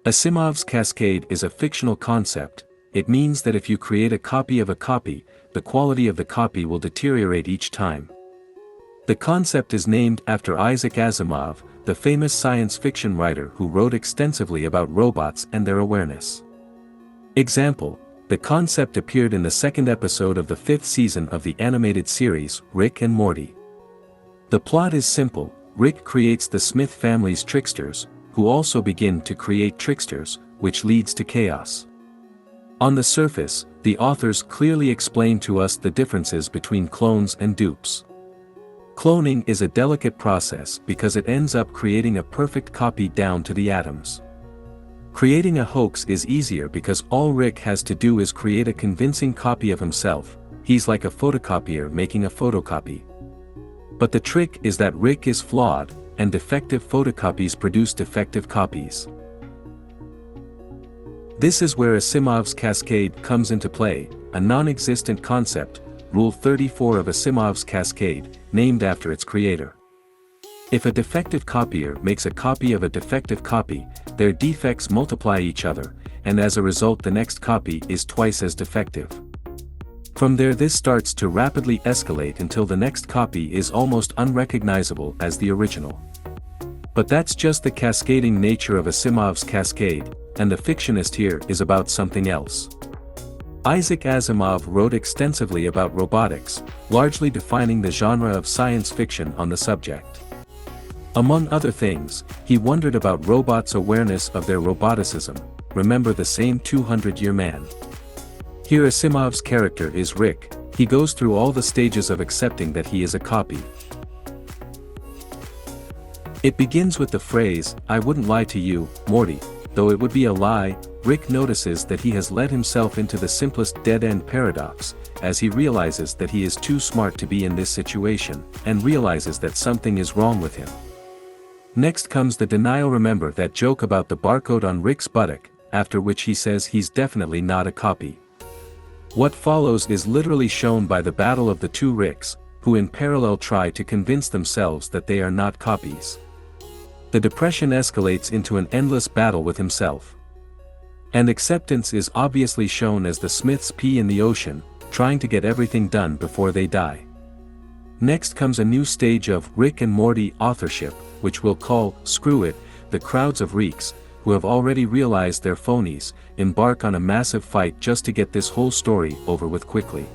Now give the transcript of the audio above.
Asimov's Cascade is a fictional concept. It means that if you create a copy of a copy, the quality of the copy will deteriorate each time. The concept is named after Isaac Asimov, the famous science fiction writer who wrote extensively about robots and their awareness. Example: the concept appeared in the second episode of the fifth season of the animated series, Rick and Morty. The plot is simple: Rick creates the Smith family's tricksters, who also begin to create tricksters, which leads to chaos. On the surface, the authors clearly explain to us the differences between clones and dupes. Cloning is a delicate process because it ends up creating a perfect copy down to the atoms. Creating a hoax is easier because all Rick has to do is create a convincing copy of himself. He's like a photocopier making a photocopy. But the trick is that Rick is flawed, and defective photocopies produce defective copies. This is where Asimov's Cascade comes into play, a non-existent concept, Rule 34 of Asimov's Cascade, named after its creator. If a defective copier makes a copy of a defective copy, their defects multiply each other, and as a result the next copy is twice as defective. From there this starts to rapidly escalate until the next copy is almost unrecognizable as the original. But that's just the cascading nature of Asimov's Cascade, and the fictionist here is about something else. Isaac Asimov wrote extensively about robotics, largely defining the genre of science fiction on the subject. Among other things, he wondered about robots' awareness of their roboticism. Remember the same 200-year man. Here Asimov's character is Rick. He goes through all the stages of accepting that he is a copy. It begins with the phrase, "I wouldn't lie to you, Morty, though it would be a lie." Rick notices that he has led himself into the simplest dead-end paradox, as he realizes that he is too smart to be in this situation, and realizes that something is wrong with him. Next comes the denial. Remember that joke about the barcode on Rick's buttock, after which he says he's definitely not a copy. What follows is literally shown by the battle of the two Ricks, who in parallel try to convince themselves that they are not copies. The depression escalates into an endless battle with himself. And acceptance is obviously shown as the Smiths pee in the ocean, trying to get everything done before they die. Next comes a new stage of Rick and Morty authorship, which we'll call, screw it. The crowds of Reeks, who have already realized they're phonies, embark on a massive fight just to get this whole story over with quickly.